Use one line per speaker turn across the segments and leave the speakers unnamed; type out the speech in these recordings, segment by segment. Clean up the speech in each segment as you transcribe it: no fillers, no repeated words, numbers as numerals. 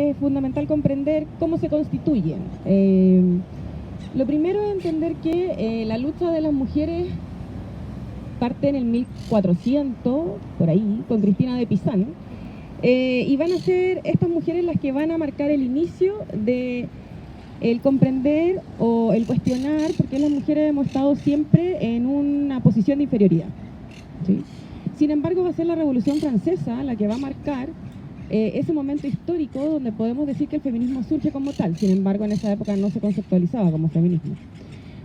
es fundamental comprender cómo se constituyen. Lo primero es entender que la lucha de las mujeres parte en el 1400, por ahí, con Cristina de Pizán, y van a ser estas mujeres las que van a marcar el inicio de el comprender o el cuestionar por qué las mujeres hemos estado siempre en una posición de inferioridad, ¿sí? Sin embargo, va a ser la Revolución Francesa la que va a marcar ese momento histórico donde podemos decir que el feminismo surge como tal. Sin embargo, en esa época no se conceptualizaba como feminismo.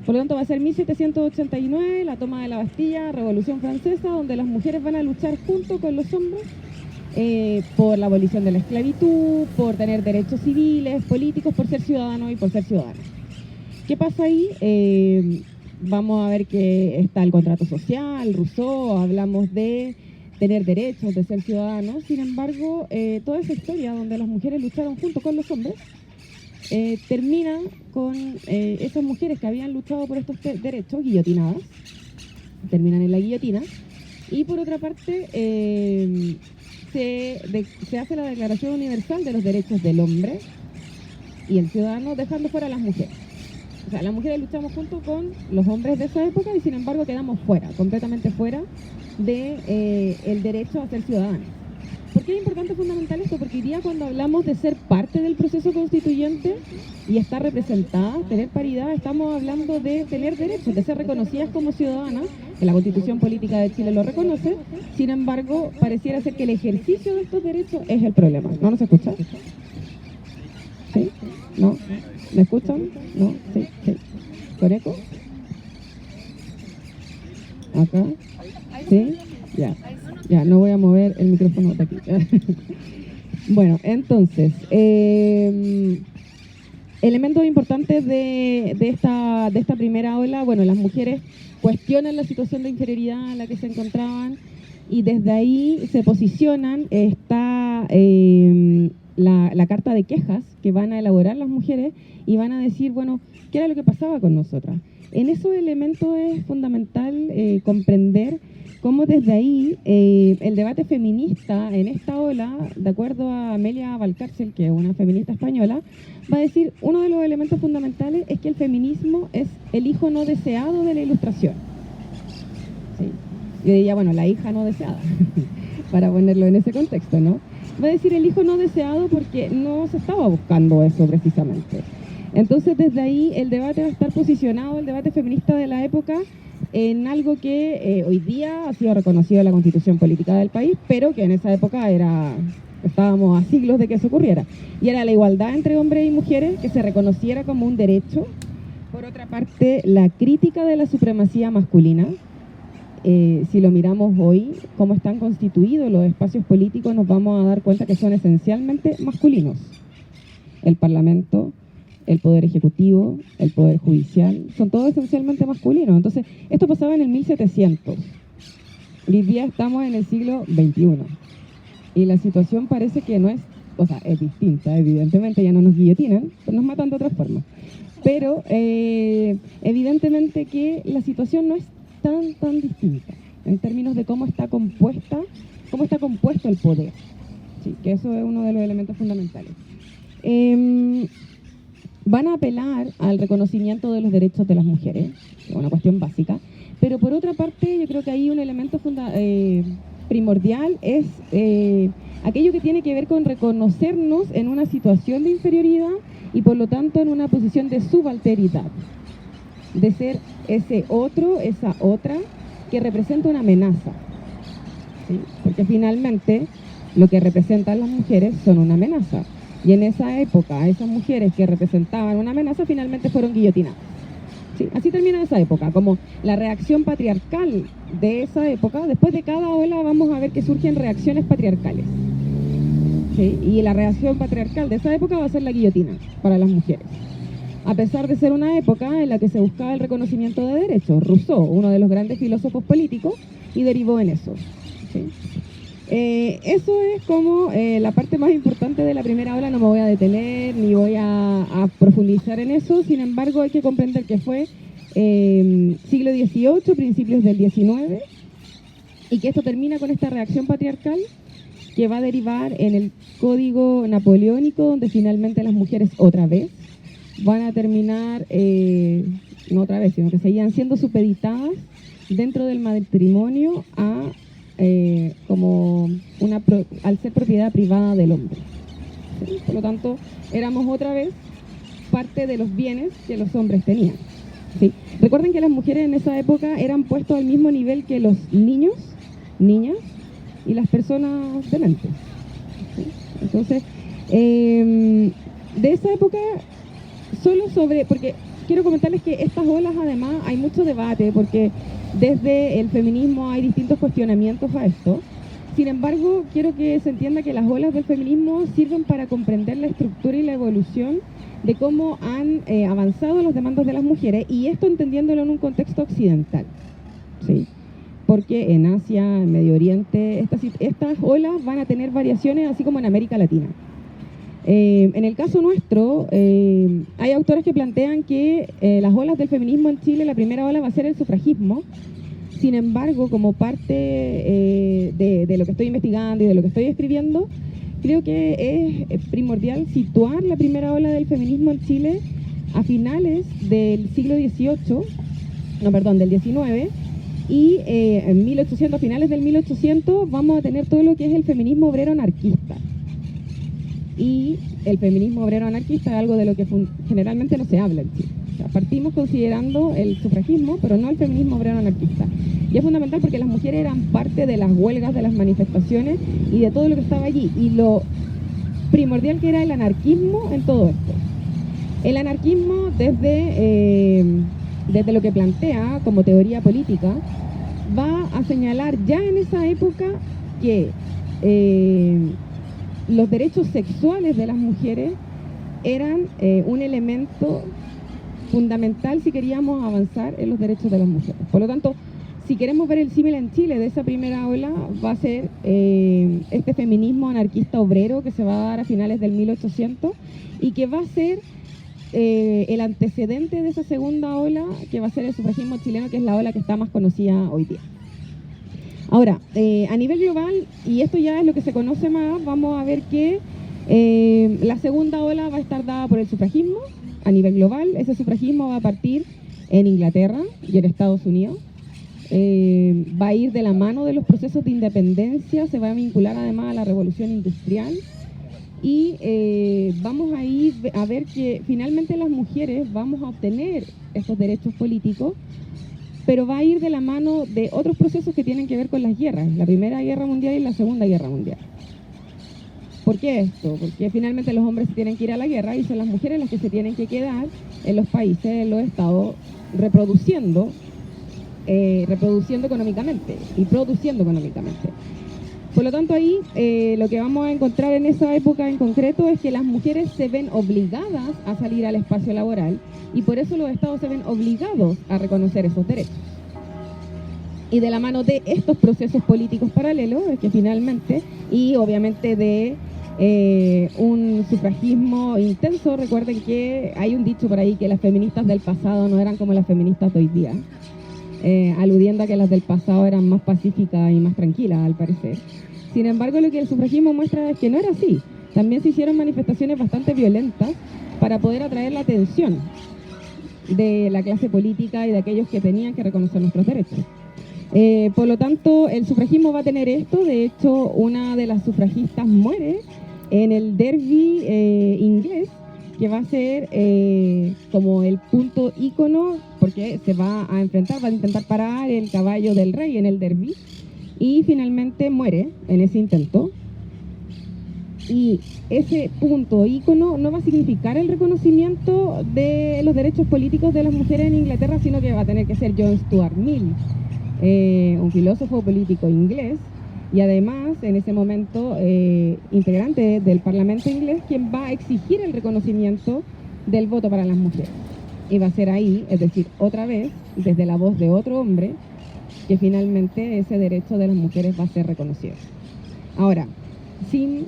Por lo tanto, va a ser 1789, la toma de la Bastilla, Revolución Francesa, donde las mujeres van a luchar junto con los hombres por la abolición de la esclavitud, por tener derechos civiles, políticos, por ser ciudadanos y por ser ciudadanas. ¿Qué pasa ahí? Vamos a ver que está el contrato social, Rousseau, hablamos de tener derechos, de ser ciudadanos. Sin embargo, toda esa historia donde las mujeres lucharon junto con los hombres termina con esas mujeres que habían luchado por estos derechos guillotinadas, terminan en la guillotina, y por otra parte se hace la Declaración Universal de los Derechos del Hombre y el Ciudadano, dejando fuera a las mujeres. O sea, las mujeres luchamos junto con los hombres de esa época y sin embargo quedamos fuera, completamente fuera de el derecho a ser ciudadanos. ¿Por qué es importante, fundamental esto? Porque hoy día cuando hablamos de ser parte del proceso constituyente y estar representada, tener paridad, estamos hablando de tener derechos, de ser reconocidas como ciudadanas, que la Constitución Política de Chile lo reconoce. Sin embargo, pareciera ser que el ejercicio de estos derechos es el problema. ¿No nos escuchan? ¿Sí? ¿No? ¿Me escuchan? ¿No? ¿Sí? ¿Sí? ¿Con eco? ¿Acá? ¿Sí? Ya. Ya, no voy a mover el micrófono de aquí. Bueno, entonces, elementos importantes de esta primera ola. Bueno, las mujeres cuestionan la situación de inferioridad en la que se encontraban y desde ahí se posicionan. Está la carta de quejas que van a elaborar las mujeres y van a decir, bueno, ¿qué era lo que pasaba con nosotras? En esos elementos es fundamental comprender cómo desde ahí el debate feminista en esta ola, de acuerdo a Amelia Valcárcel, que es una feminista española, va a decir, uno de los elementos fundamentales es que el feminismo es el hijo no deseado de la Ilustración. ¿Sí? Yo diría, bueno, la hija no deseada, para ponerlo en ese contexto, ¿no? Va a decir el hijo no deseado porque no se estaba buscando eso precisamente. Entonces, desde ahí el debate va a estar posicionado, el debate feminista de la época, en algo que hoy día ha sido reconocido en la Constitución Política del país, pero que en esa época estábamos a siglos de que eso ocurriera. Y era la igualdad entre hombres y mujeres, que se reconociera como un derecho. Por otra parte, la crítica de la supremacía masculina. Si lo miramos hoy, cómo están constituidos los espacios políticos, nos vamos a dar cuenta que son esencialmente masculinos. El Parlamento, el Poder Ejecutivo, el Poder Judicial, son todos esencialmente masculinos. Entonces, esto pasaba en el 1700. Hoy día estamos en el siglo XXI. Y la situación parece que no es, o sea, es distinta, evidentemente ya no nos guillotinan, pero nos matan de otra forma. Pero, evidentemente que la situación no es tan distinta en términos de cómo está compuesto el poder. Sí, que eso es uno de los elementos fundamentales. Van a apelar al reconocimiento de los derechos de las mujeres, que es una cuestión básica, pero por otra parte yo creo que ahí un elemento primordial es aquello que tiene que ver con reconocernos en una situación de inferioridad y por lo tanto en una posición de subalteridad, de ser ese otro, esa otra, que representa una amenaza, ¿sí? Porque finalmente lo que representan las mujeres son una amenaza. Y en esa época, esas mujeres que representaban una amenaza finalmente fueron guillotinadas. ¿Sí? Así termina esa época, como la reacción patriarcal de esa época. Después de cada ola vamos a ver que surgen reacciones patriarcales. ¿Sí? Y la reacción patriarcal de esa época va a ser la guillotina para las mujeres. A pesar de ser una época en la que se buscaba el reconocimiento de derechos. Rousseau, uno de los grandes filósofos políticos, y derivó en eso. ¿Sí? Eso es como la parte más importante de la primera ola. No me voy a detener ni voy a profundizar en eso. Sin embargo, hay que comprender que fue siglo XVIII, principios del XIX, y que esto termina con esta reacción patriarcal que va a derivar en el Código Napoleónico, donde finalmente las mujeres otra vez van a terminar, no otra vez, sino que seguían siendo supeditadas dentro del matrimonio al ser propiedad privada del hombre. ¿Sí? Por lo tanto, éramos otra vez parte de los bienes que los hombres tenían. ¿Sí? Recuerden que las mujeres en esa época eran puestos al mismo nivel que los niños, niñas y las personas dementes. ¿Sí? Entonces, de esa época, porque quiero comentarles que estas olas además hay mucho debate, porque desde el feminismo hay distintos cuestionamientos a esto. Sin embargo, quiero que se entienda que las olas del feminismo sirven para comprender la estructura y la evolución de cómo han avanzado los demandas de las mujeres, y esto entendiéndolo en un contexto occidental, ¿sí? Porque en Asia, en Medio Oriente, estas olas van a tener variaciones, así como en América Latina. En el caso nuestro, hay autores que plantean que las olas del feminismo en Chile, la primera ola va a ser el sufragismo. Sin embargo, como parte de lo que estoy investigando y de lo que estoy escribiendo, creo que es primordial situar la primera ola del feminismo en Chile a finales del siglo XVIII, del XIX, y en 1800, a finales del 1800, vamos a tener todo lo que es el feminismo obrero anarquista. Y el feminismo obrero anarquista es algo de lo que generalmente no se habla en Chile. O sea, partimos considerando el sufragismo, pero no el feminismo obrero anarquista. Y es fundamental porque las mujeres eran parte de las huelgas, de las manifestaciones y de todo lo que estaba allí. Y lo primordial que era el anarquismo en todo esto. El anarquismo, desde lo que plantea como teoría política, va a señalar ya en esa época que los derechos sexuales de las mujeres eran un elemento fundamental si queríamos avanzar en los derechos de las mujeres. Por lo tanto, si queremos ver el símil en Chile de esa primera ola, va a ser este feminismo anarquista obrero que se va a dar a finales del 1800 y que va a ser el antecedente de esa segunda ola, que va a ser el sufragismo chileno, que es la ola que está más conocida hoy día. Ahora, a nivel global, y esto ya es lo que se conoce más, vamos a ver que la segunda ola va a estar dada por el sufragismo a nivel global. Ese sufragismo va a partir en Inglaterra y en Estados Unidos. Va a ir de la mano de los procesos de independencia, se va a vincular además a la revolución industrial, y vamos a ir a ver que finalmente las mujeres vamos a obtener estos derechos políticos, pero va a ir de la mano de otros procesos que tienen que ver con las guerras, la Primera Guerra Mundial y la Segunda Guerra Mundial. ¿Por qué esto? Porque finalmente los hombres tienen que ir a la guerra y son las mujeres las que se tienen que quedar en los países, en los estados, reproduciendo económicamente y produciendo económicamente. Por lo tanto, ahí lo que vamos a encontrar en esa época en concreto es que las mujeres se ven obligadas a salir al espacio laboral, y por eso los estados se ven obligados a reconocer esos derechos. Y de la mano de estos procesos políticos paralelos es que finalmente, y obviamente de un sufragismo intenso, recuerden que hay un dicho por ahí que las feministas del pasado no eran como las feministas de hoy día, aludiendo a que las del pasado eran más pacíficas y más tranquilas, al parecer. Sin embargo, lo que el sufragismo muestra es que no era así. También se hicieron manifestaciones bastante violentas para poder atraer la atención de la clase política y de aquellos que tenían que reconocer nuestros derechos. Por lo tanto, el sufragismo va a tener esto. De hecho, una de las sufragistas muere en el derbi inglés, que va a ser como el punto ícono, porque se va a intentar parar el caballo del rey en el derbi, y finalmente muere en ese intento. Y ese punto ícono no va a significar el reconocimiento de los derechos políticos de las mujeres en Inglaterra, sino que va a tener que ser John Stuart Mill, un filósofo político inglés, y además en ese momento integrante del Parlamento inglés, quien va a exigir el reconocimiento del voto para las mujeres. Y va a ser ahí, es decir, otra vez, desde la voz de otro hombre, que finalmente ese derecho de las mujeres va a ser reconocido. Ahora, sin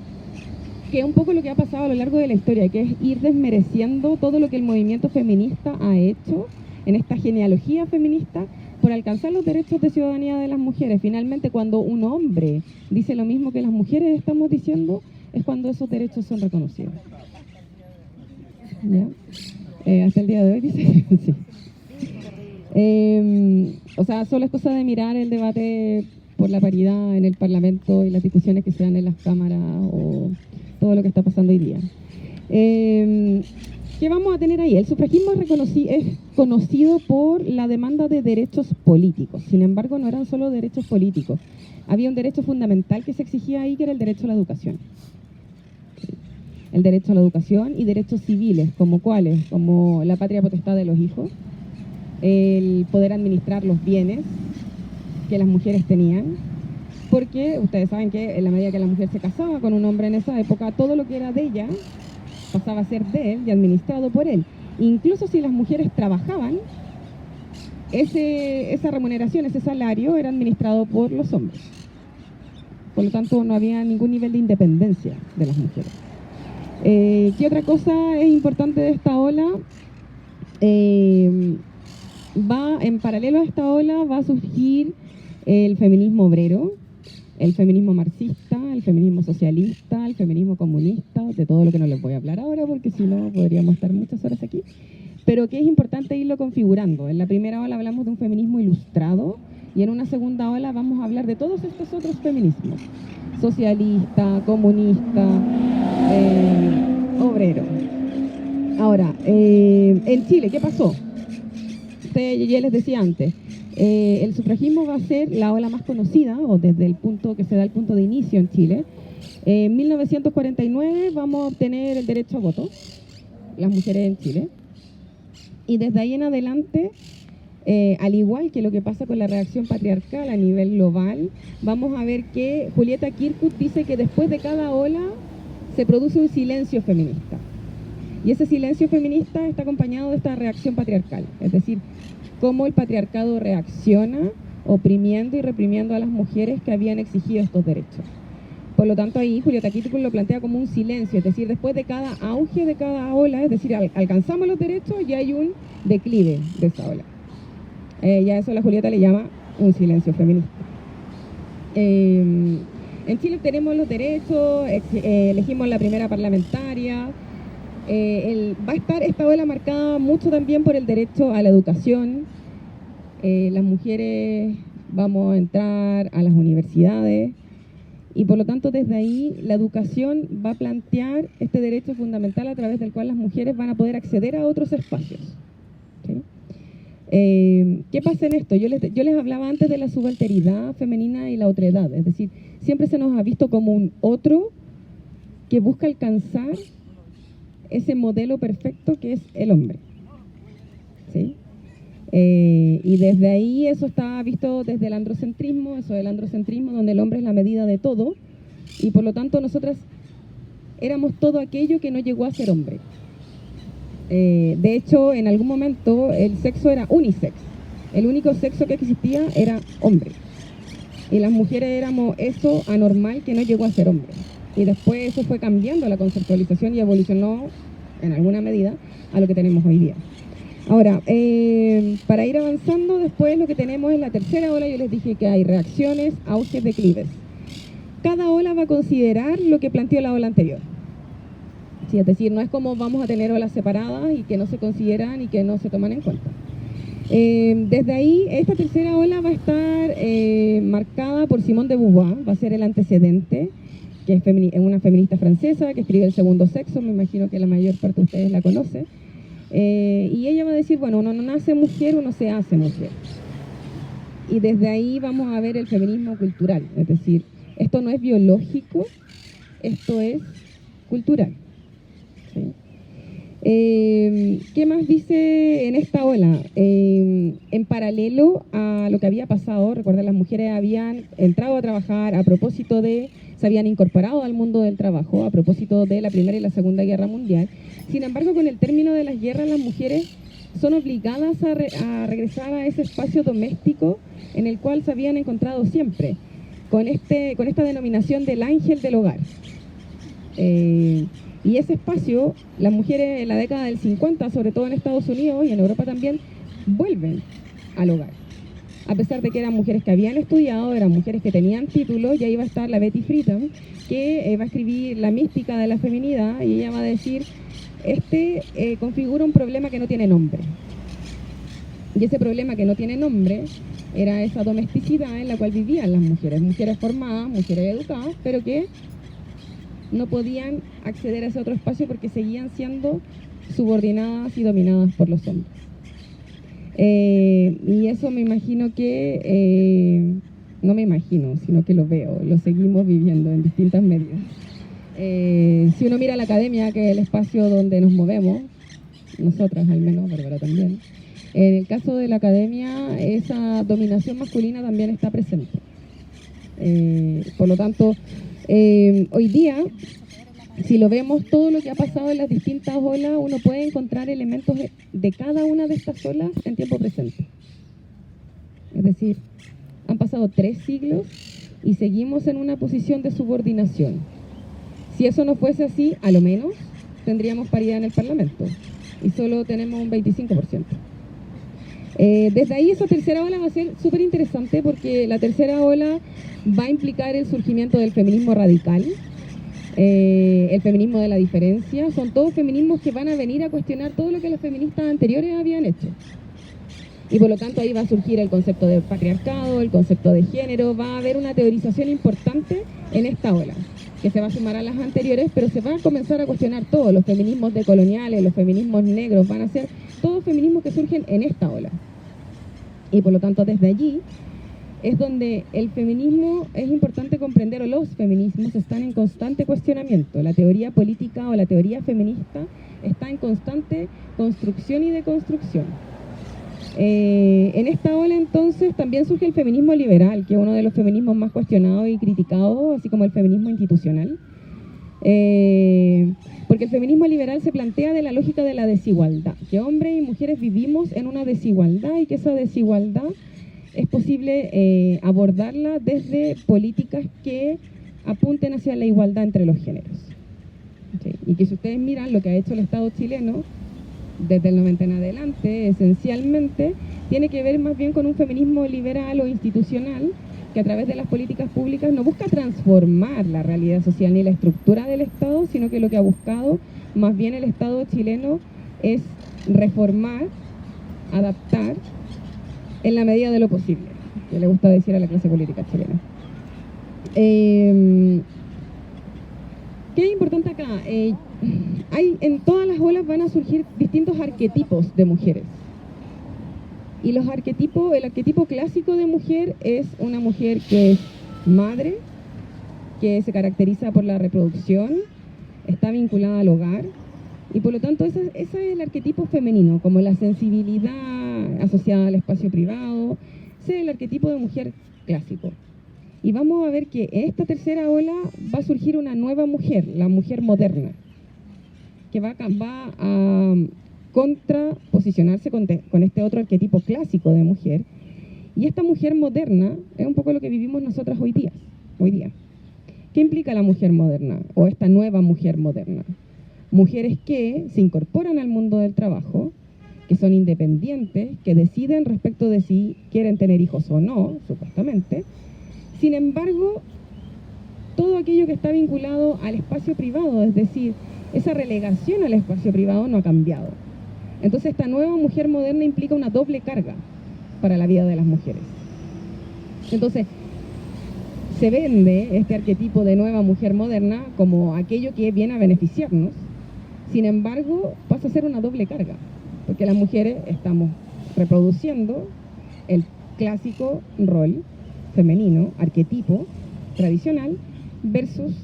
que un poco lo que ha pasado a lo largo de la historia, que es ir desmereciendo todo lo que el movimiento feminista ha hecho en esta genealogía feminista, por alcanzar los derechos de ciudadanía de las mujeres. Finalmente, cuando un hombre dice lo mismo que las mujeres estamos diciendo, es cuando esos derechos son reconocidos. ¿Ya? Hasta el día de hoy dice, sí. O sea, solo es cosa de mirar el debate por la paridad en el Parlamento y las discusiones que se dan en las cámaras o todo lo que está pasando hoy día. ¿Qué vamos a tener ahí? El sufragismo es conocido por la demanda de derechos políticos. Sin embargo, no eran solo derechos políticos. Había un derecho fundamental que se exigía ahí, que era el derecho a la educación. El derecho a la educación y derechos civiles, como cuáles, como la patria potestad de los hijos, el poder administrar los bienes que las mujeres tenían, porque ustedes saben que en la medida que la mujer se casaba con un hombre en esa época, todo lo que era de ella pasaba a ser de él y administrado por él. Incluso si las mujeres trabajaban, esa remuneración, ese salario era administrado por los hombres. Por lo tanto, no había ningún nivel de independencia de las mujeres. ¿Qué otra cosa es importante de esta ola? En paralelo a esta ola va a surgir el feminismo obrero, el feminismo marxista, el feminismo socialista, el feminismo comunista, de todo lo que no les voy a hablar ahora porque si no podríamos estar muchas horas aquí, pero que es importante irlo configurando. En la primera ola hablamos de un feminismo ilustrado y en una segunda ola vamos a hablar de todos estos otros feminismos, socialista, comunista, obrero. Ahora, en Chile, ¿qué pasó? Ya les decía antes, el sufragismo va a ser la ola más conocida, o desde el punto que se da el punto de inicio en Chile. En 1949 vamos a obtener el derecho a voto, las mujeres en Chile. Y desde ahí en adelante, al igual que lo que pasa con la reacción patriarcal a nivel global, vamos a ver que Julieta Kirkwood dice que después de cada ola se produce un silencio feminista. Y ese silencio feminista está acompañado de esta reacción patriarcal, es decir, cómo el patriarcado reacciona oprimiendo y reprimiendo a las mujeres que habían exigido estos derechos. Por lo tanto, ahí Julieta Kirkwood lo plantea como un silencio, es decir, después de cada auge de cada ola, es decir, alcanzamos los derechos y hay un declive de esa ola. Ya eso la Julieta le llama un silencio feminista. En Chile tenemos los derechos, elegimos la primera parlamentaria. Va a estar esta ola marcada mucho también por el derecho a la educación. Las mujeres vamos a entrar a las universidades y por lo tanto desde ahí la educación va a plantear este derecho fundamental a través del cual las mujeres van a poder acceder a otros espacios. ¿Sí? ¿Qué pasa en esto? Yo les hablaba antes de la subalteridad femenina y la otredad, es decir, siempre se nos ha visto como un otro que busca alcanzar ese modelo perfecto que es el hombre. ¿Sí? Y desde ahí eso está visto desde el androcentrismo, eso del androcentrismo donde el hombre es la medida de todo y por lo tanto nosotras éramos todo aquello que no llegó a ser hombre. De hecho, en algún momento el sexo era unisex, el único sexo que existía era hombre y las mujeres éramos eso anormal que no llegó a ser hombre. Y después eso fue cambiando la conceptualización y evolucionó en alguna medida a lo que tenemos hoy día. Ahora, para ir avanzando, después lo que tenemos es la tercera ola. Yo les dije que hay reacciones, auges, declives. Cada ola va a considerar lo que planteó la ola anterior. Sí, es decir, no es como vamos a tener olas separadas y que no se consideran y que no se toman en cuenta. Desde ahí, esta tercera ola va a estar marcada por Simone de Beauvoir, va a ser el antecedente, que es una feminista francesa que escribe El segundo sexo, me imagino que la mayor parte de ustedes la conoce. Y ella va a decir, bueno, uno no nace mujer, uno se hace mujer. Y desde ahí vamos a ver el feminismo cultural, es decir, esto no es biológico, esto es cultural. ¿Sí? ¿Qué más dice en esta ola? En paralelo a lo que había pasado, recuerden, las mujeres habían entrado a trabajar a propósito se habían incorporado al mundo del trabajo a propósito de la Primera y la Segunda Guerra Mundial. Sin embargo, con el término de las guerras, las mujeres son obligadas a regresar a ese espacio doméstico en el cual se habían encontrado siempre, con esta denominación del ángel del hogar. Y ese espacio, las mujeres en la década del 50, sobre todo en Estados Unidos y en Europa también, vuelven al hogar. a pesar de que eran mujeres que habían estudiado, eran mujeres que tenían títulos, y ahí va a estar la Betty Friedan, que va a escribir La mística de la feminidad, y ella va a decir, configura un problema que no tiene nombre. Y ese problema que no tiene nombre era esa domesticidad en la cual vivían las mujeres, mujeres formadas, mujeres educadas, pero que no podían acceder a ese otro espacio porque seguían siendo subordinadas y dominadas por los hombres. Y eso me imagino que, no me imagino, sino que lo veo, lo seguimos viviendo en distintas medidas. Si uno mira la academia, que es el espacio donde nos movemos, nosotras al menos, Bárbara también, en el caso de la academia, esa dominación masculina también está presente. Por lo tanto, hoy día, si lo vemos todo lo que ha pasado en las distintas olas, uno puede encontrar elementos de cada una de estas olas en tiempo presente. Es decir, han pasado 3 siglos y seguimos en una posición de subordinación. Si eso no fuese así, a lo menos tendríamos paridad en el Parlamento y solo tenemos un 25%. Desde ahí esa tercera ola va a ser súper interesante porque la tercera ola va a implicar el surgimiento del feminismo radical, el feminismo de la diferencia. Son todos feminismos que van a venir a cuestionar todo lo que los feministas anteriores habían hecho. Y por lo tanto ahí va a surgir el concepto de patriarcado, el concepto de género, va a haber una teorización importante en esta ola, que se va a sumar a las anteriores, pero se va a comenzar a cuestionar todos los feminismos decoloniales, los feminismos negros, van a ser todos feminismos que surgen en esta ola. Y por lo tanto desde allí es donde el feminismo es importante comprender, o los feminismos están en constante cuestionamiento. La teoría política o la teoría feminista está en constante construcción y deconstrucción. En esta ola entonces también surge el feminismo liberal, que es uno de los feminismos más cuestionados y criticados, así como el feminismo institucional. Porque el feminismo liberal se plantea de la lógica de la desigualdad, que hombres y mujeres vivimos en una desigualdad y que esa desigualdad es posible abordarla desde políticas que apunten hacia la igualdad entre los géneros. ¿Sí? Y que si ustedes miran lo que ha hecho el Estado chileno desde el 90 en adelante, esencialmente, tiene que ver más bien con un feminismo liberal o institucional que a través de las políticas públicas no busca transformar la realidad social ni la estructura del Estado, sino que lo que ha buscado más bien el Estado chileno es reformar, adaptar, en la medida de lo posible, que le gusta decir a la clase política chilena. ¿Qué es importante acá? En todas las olas van a surgir distintos arquetipos de mujeres. Y el arquetipo clásico de mujer es una mujer que es madre, que se caracteriza por la reproducción, está vinculada al hogar, y por lo tanto ese es el arquetipo femenino, como la sensibilidad asociada al espacio privado. Ese es el arquetipo de mujer clásico. Y vamos a ver que en esta tercera ola va a surgir una nueva mujer, la mujer moderna, que va a contraposicionarse con este otro arquetipo clásico de mujer. Y esta mujer moderna es un poco lo que vivimos nosotras hoy día. ¿Qué implica la mujer moderna o esta nueva mujer moderna? Mujeres que se incorporan al mundo del trabajo, que son independientes, que deciden respecto de si quieren tener hijos o no, supuestamente. Sin embargo, todo aquello que está vinculado al espacio privado, es decir, esa relegación al espacio privado no ha cambiado. Entonces esta nueva mujer moderna implica una doble carga para la vida de las mujeres. Entonces, se vende este arquetipo de nueva mujer moderna como aquello que viene a beneficiarnos. Sin embargo, pasa a ser una doble carga, porque las mujeres estamos reproduciendo el clásico rol femenino, arquetipo tradicional, versus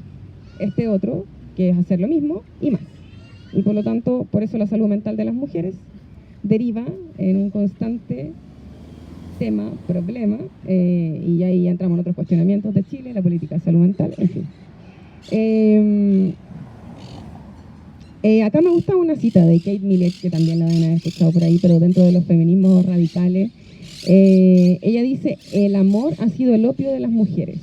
este otro, que es hacer lo mismo y más. Y por lo tanto, por eso la salud mental de las mujeres deriva en un constante tema, problema, y ahí entramos en otros cuestionamientos de Chile, la política de salud mental, en fin. Acá me gusta una cita de Kate Millett, que también la deben haber escuchado por ahí, pero dentro de los feminismos radicales. Ella dice, el amor ha sido el opio de las mujeres,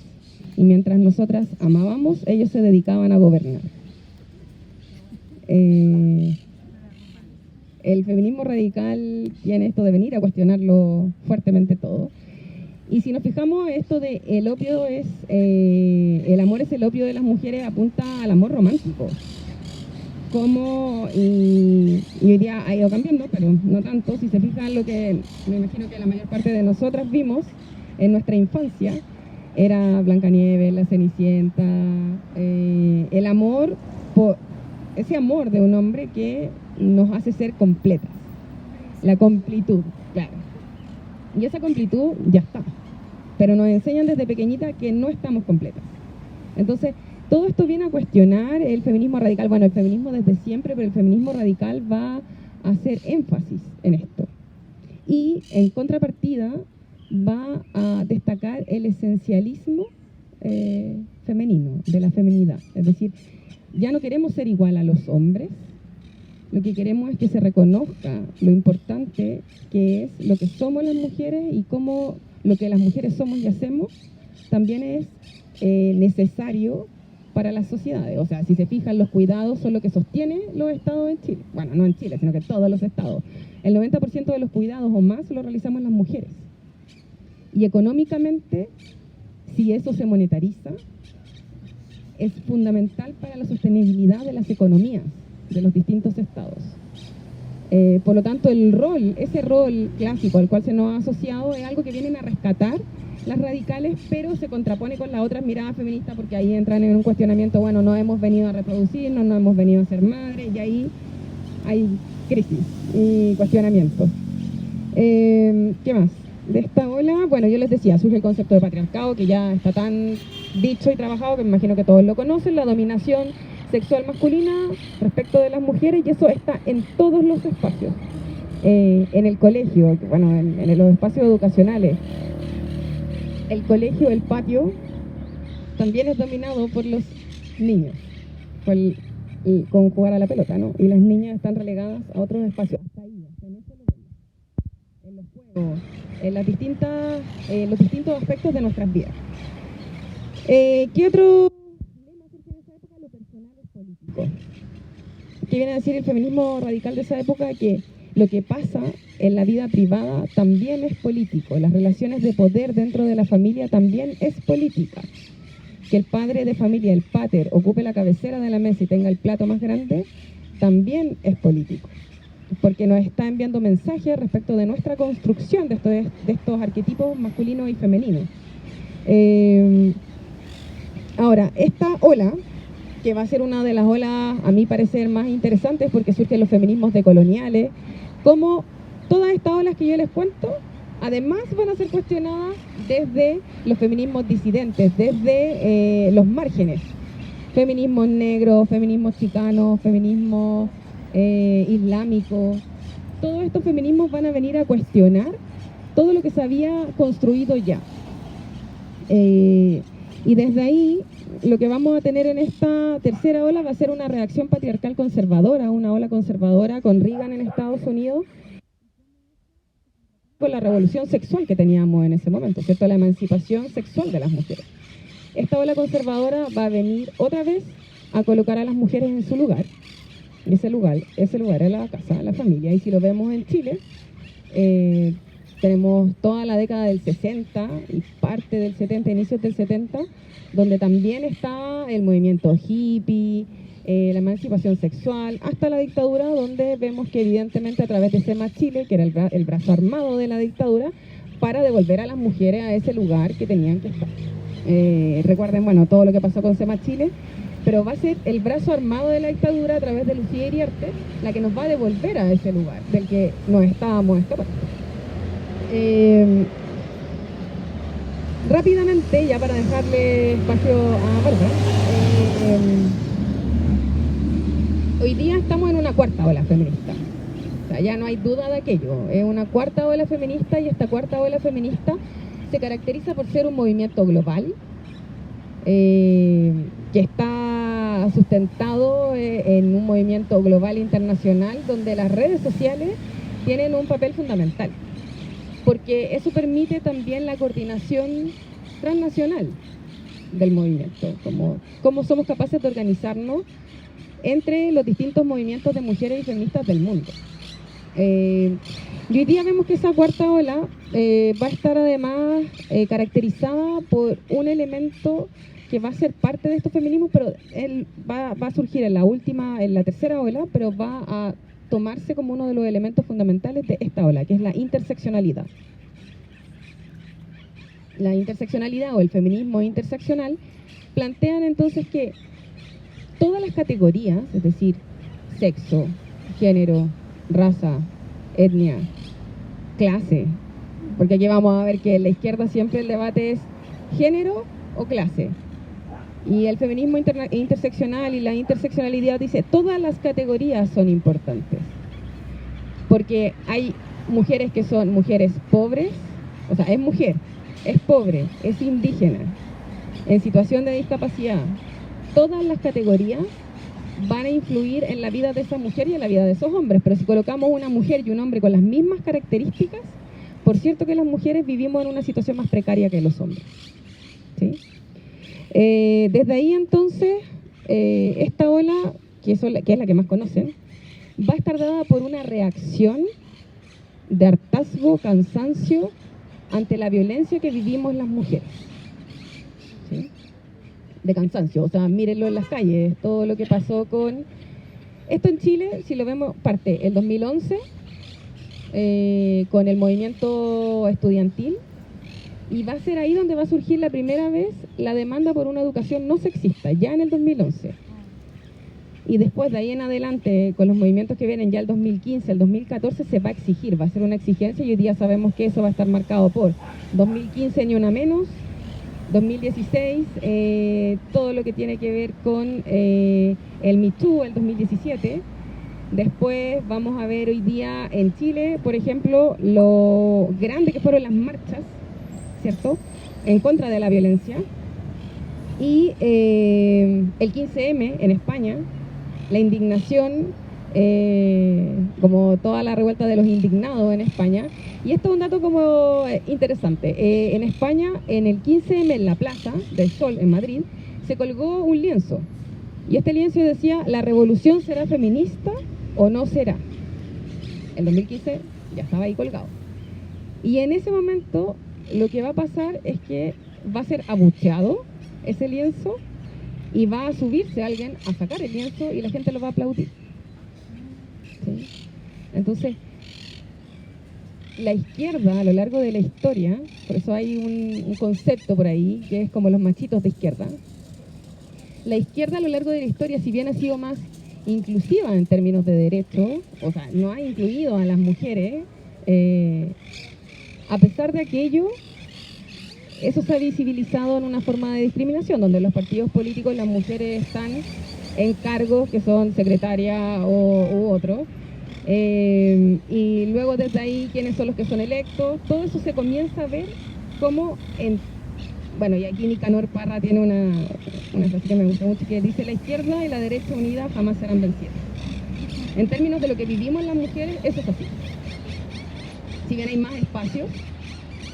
y mientras nosotras amábamos, ellos se dedicaban a gobernar. El feminismo radical tiene esto de venir a cuestionarlo fuertemente todo. Y si nos fijamos, esto de el opio es, el amor es el opio de las mujeres, apunta al amor romántico. Como, y hoy día ha ido cambiando, pero no tanto. Si se fijan, lo que me imagino que la mayor parte de nosotras vimos en nuestra infancia, era Blancanieves, la Cenicienta, el amor, ese amor de un hombre que nos hace ser completas. La completud, claro. Y esa completud ya está. Pero nos enseñan desde pequeñita que no estamos completas. Entonces, todo esto viene a cuestionar el feminismo radical. Bueno, el feminismo desde siempre, pero el feminismo radical va a hacer énfasis en esto. Y en contrapartida va a destacar el esencialismo femenino, de la feminidad. Es decir, ya no queremos ser igual a los hombres, lo que queremos es que se reconozca lo importante que es lo que somos las mujeres y cómo lo que las mujeres somos y hacemos también es necesario para las sociedades. O sea, si se fijan, los cuidados son lo que sostiene los estados en Chile. Bueno, no en Chile, sino que todos los estados. El 90% de los cuidados o más lo realizamos las mujeres. Y económicamente, si eso se monetariza, es fundamental para la sostenibilidad de las economías de los distintos estados. Por lo tanto, ese rol clásico al cual se nos ha asociado es algo que vienen a rescatar las radicales, pero se contrapone con las otras miradas feministas porque ahí entran en un cuestionamiento, bueno, no hemos venido a reproducirnos, no hemos venido a ser madres, y ahí hay crisis y cuestionamientos. ¿Qué más? De esta ola, bueno, yo les decía, surge el concepto de patriarcado, que ya está tan dicho y trabajado que me imagino que todos lo conocen, la dominación sexual masculina respecto de las mujeres, y eso está en todos los espacios. En el colegio, bueno, en los espacios educacionales, el colegio, el patio, también es dominado por los niños, con jugar a la pelota, ¿no? Y las niñas están relegadas a otros espacios. Hasta ahí, en eso lo vemos. En los juegos, en los distintos aspectos de nuestras vidas. ¿Qué otro lema surge de esa época? Lo personal es político. ¿Qué viene a decir el feminismo radical de esa época? Que lo que pasa en la vida privada también es político. Las relaciones de poder dentro de la familia también es política. Que el padre de familia, el pater, ocupe la cabecera de la mesa y tenga el plato más grande, también es político. Porque nos está enviando mensajes respecto de nuestra construcción de estos arquetipos masculinos y femeninos. Ahora, esta ola, que va a ser una de las olas, a mi parecer, más interesantes, porque surgen los feminismos decoloniales, como todas estas olas que yo les cuento, además van a ser cuestionadas desde los feminismos disidentes, desde los márgenes. Feminismos negros, feminismos chicanos, feminismos islámicos. Todos estos feminismos van a venir a cuestionar todo lo que se había construido ya. Y desde ahí, lo que vamos a tener en esta tercera ola va a ser una reacción patriarcal conservadora, una ola conservadora con Reagan en Estados Unidos, con la revolución sexual que teníamos en ese momento, ¿cierto? La emancipación sexual de las mujeres. Esta ola conservadora va a venir otra vez a colocar a las mujeres en su lugar. Y ese lugar es la casa, la familia. Y si lo vemos en Chile, tenemos toda la década del 60 y parte del 70, inicios del 70, donde también está el movimiento hippie, la emancipación sexual, hasta la dictadura, donde vemos que evidentemente a través de SEMA Chile, que era el brazo armado de la dictadura, para devolver a las mujeres a ese lugar que tenían que estar. Recuerden, bueno, todo lo que pasó con SEMA Chile, pero va a ser el brazo armado de la dictadura a través de Lucía Iriarte la que nos va a devolver a ese lugar del que nos estábamos escapando. Rápidamente, ya para dejarle espacio a Bárbara, hoy día estamos en una cuarta ola feminista. O sea, ya no hay duda de aquello. Es una cuarta ola feminista, y esta cuarta ola feminista se caracteriza por ser un movimiento global que está sustentado en un movimiento global internacional donde las redes sociales tienen un papel fundamental, porque eso permite también la coordinación transnacional del movimiento, cómo somos capaces de organizarnos entre los distintos movimientos de mujeres y feministas del mundo. Y hoy día vemos que esa cuarta ola va a estar además caracterizada por un elemento que va a ser parte de estos feminismos, pero él va a surgir en la tercera ola, pero va a tomarse como uno de los elementos fundamentales de esta ola, que es la interseccionalidad. La interseccionalidad o el feminismo interseccional plantean entonces que todas las categorías, es decir, sexo, género, raza, etnia, clase, porque aquí vamos a ver que en la izquierda siempre el debate es género o clase. Y el feminismo interseccional y la interseccionalidad dice todas las categorías son importantes. Porque hay mujeres que son mujeres pobres, o sea, es mujer, es pobre, es indígena, en situación de discapacidad. Todas las categorías van a influir en la vida de esa mujer y en la vida de esos hombres. Pero si colocamos una mujer y un hombre con las mismas características, por cierto que las mujeres vivimos en una situación más precaria que los hombres. ¿Sí? Desde ahí entonces, esta ola, que es la que más conocen, va a estar dada por una reacción de hartazgo, cansancio ante la violencia que vivimos las mujeres. ¿Sí? De cansancio, o sea, mírenlo en las calles, todo lo que pasó con... Esto en Chile, si lo vemos, parte el 2011, con el movimiento estudiantil, y va a ser ahí donde va a surgir la primera vez la demanda por una educación no sexista, ya en el 2011. Y después de ahí en adelante, con los movimientos que vienen ya el 2015, el 2014, se va a exigir, va a ser una exigencia, y hoy día sabemos que eso va a estar marcado por 2015 ni una menos, 2016, todo lo que tiene que ver con el Me Too, el 2017. Después vamos a ver hoy día en Chile, por ejemplo, lo grande que fueron las marchas, ¿cierto?, en contra de la violencia. Y el 15M en España, la indignación, como toda la revuelta de los indignados en España. Y esto es un dato como interesante. En España, en el 15M, en la Plaza del Sol, en Madrid, se colgó un lienzo. Y este lienzo decía, ¿la revolución será feminista o no será? El 2015 ya estaba ahí colgado. Y en ese momento, lo que va a pasar es que va a ser abucheado ese lienzo y va a subirse alguien a sacar el lienzo y la gente lo va a aplaudir. ¿Sí? Entonces, la izquierda a lo largo de la historia, por eso hay un concepto por ahí que es como los machitos de izquierda. La izquierda a lo largo de la historia, si bien ha sido más inclusiva en términos de derechos, o sea, no ha incluido a las mujeres, a pesar de aquello, eso se ha visibilizado en una forma de discriminación, donde en los partidos políticos las mujeres están en cargos que son secretarias u otros, y luego desde ahí quiénes son los que son electos. Todo eso se comienza a ver como bueno, y aquí Nicanor Parra tiene una frase que me gusta mucho, que dice: la izquierda y la derecha unidas jamás serán vencidas. En términos de lo que vivimos las mujeres, eso es así. Si bien hay más espacios,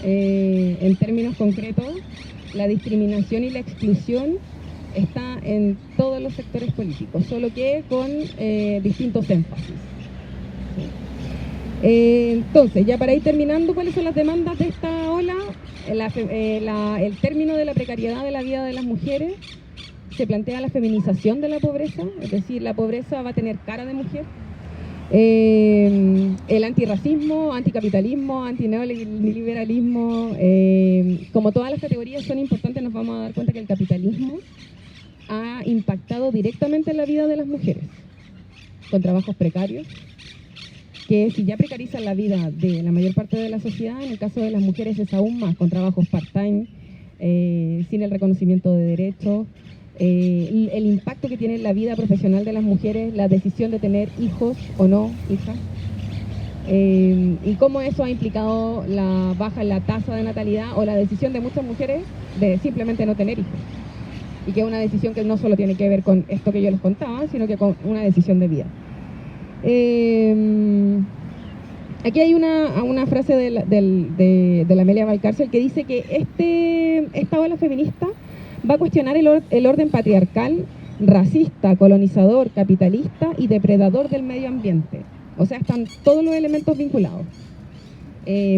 en términos concretos, la discriminación y la exclusión está en todos los sectores políticos, solo que con distintos énfasis. Entonces, ya para ir terminando, ¿cuáles son las demandas de esta ola? El término de la precariedad de la vida de las mujeres. Se plantea la feminización de la pobreza, es decir, la pobreza va a tener cara de mujer. El antirracismo, anticapitalismo, antineoliberalismo, como todas las categorías son importantes, nos vamos a dar cuenta que el capitalismo ha impactado directamente en la vida de las mujeres, con trabajos precarios, que si ya precarizan la vida de la mayor parte de la sociedad, en el caso de las mujeres es aún más, con trabajos part-time, sin el reconocimiento de derechos, el impacto que tiene en la vida profesional de las mujeres, la decisión de tener hijos o no hijas, y cómo eso ha implicado la baja en la tasa de natalidad o la decisión de muchas mujeres de simplemente no tener hijos, y que es una decisión que no solo tiene que ver con esto que yo les contaba, sino que con una decisión de vida. Aquí hay una frase de la Amelia Valcárcel que dice que esta ola feminista va a cuestionar el orden patriarcal, racista, colonizador, capitalista y depredador del medio ambiente. O sea, están todos los elementos vinculados.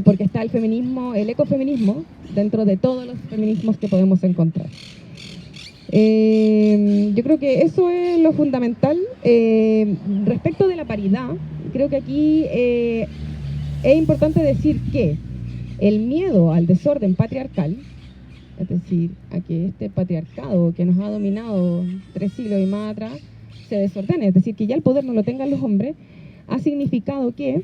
Porque está el feminismo, el ecofeminismo, dentro de todos los feminismos que podemos encontrar. Yo creo que eso es lo fundamental. Respecto de la paridad, creo que aquí es importante decir que el miedo al desorden patriarcal, es decir, a que este patriarcado que nos ha dominado 3 siglos y más atrás se desordene, es decir, que ya el poder no lo tengan los hombres, ha significado que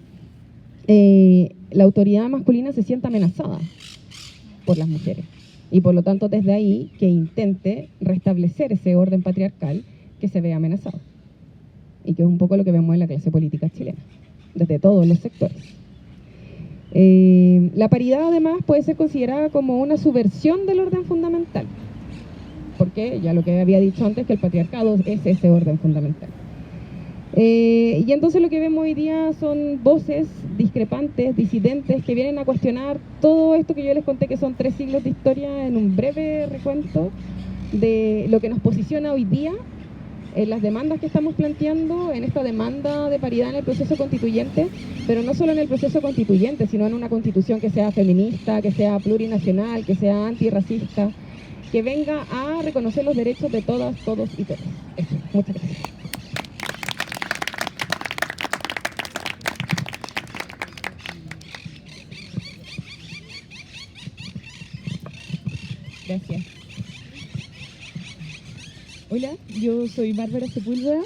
la autoridad masculina se sienta amenazada por las mujeres. Y por lo tanto, desde ahí, que intente restablecer ese orden patriarcal que se ve amenazado. Y que es un poco lo que vemos en la clase política chilena, desde todos los sectores. La paridad, además, puede ser considerada como una subversión del orden fundamental. Porque, ya lo que había dicho antes, que el patriarcado es ese orden fundamental. Y entonces lo que vemos hoy día son voces discrepantes, disidentes, que vienen a cuestionar todo esto que yo les conté, que son 3 siglos de historia, en un breve recuento de lo que nos posiciona hoy día en las demandas que estamos planteando, en esta demanda de paridad en el proceso constituyente, pero no solo en el proceso constituyente, sino en una constitución que sea feminista, que sea plurinacional, que sea antirracista, que venga a reconocer los derechos de todas, todos y todas. Eso, muchas gracias. Gracias.
Hola, yo soy Bárbara Sepúlveda,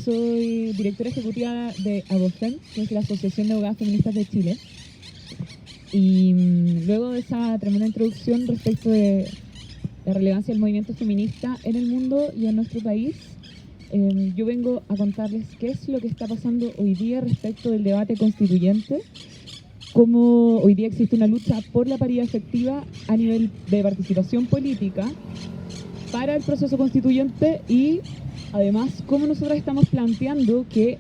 soy directora ejecutiva de ABOFEM, que es la Asociación de Abogadas Feministas de Chile. Y luego de esa tremenda introducción respecto de la relevancia del movimiento feminista en el mundo y en nuestro país, yo vengo a contarles qué es lo que está pasando hoy día respecto del debate constituyente, cómo hoy día existe una lucha por la paridad efectiva a nivel de participación política para el proceso constituyente y además cómo nosotros estamos planteando que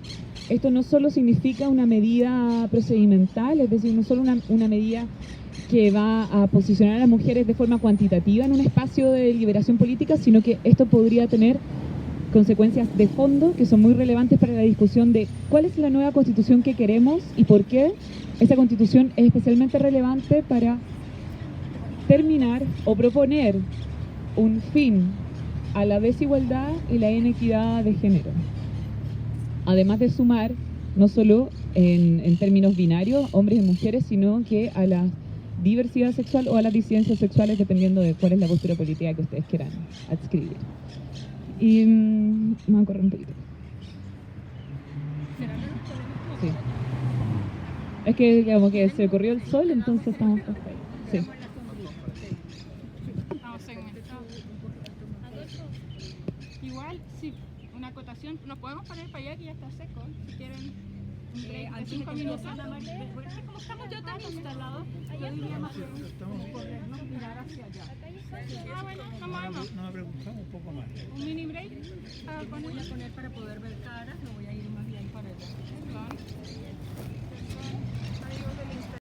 esto no solo significa una medida procedimental, es decir, no solo una medida que va a posicionar a las mujeres de forma cuantitativa en un espacio de liberación política, sino que esto podría tener consecuencias de fondo que son muy relevantes para la discusión de cuál es la nueva constitución que queremos y por qué esta constitución es especialmente relevante para terminar o proponer un fin a la desigualdad y la inequidad de género. Además de sumar, no solo en términos binarios, hombres y mujeres, sino que a la diversidad sexual o a las disidencias sexuales, dependiendo de cuál es la postura política que ustedes quieran adscribir. Y me voy a correr un poquito. Sí. Es que como que se corrió el sol, entonces estamos hasta ahí. Sí.
Igual, sí, una acotación. Nos podemos poner para allá que ya está seco. Si quieren, un break de 5 minutos. Como estamos ya tan instalados, yo diría más bien corrernos, mirar hacia allá. Ah, bueno, vamos.
No me preguntamos un poco más.
Un mini break.
Voy a poner para poder ver caras.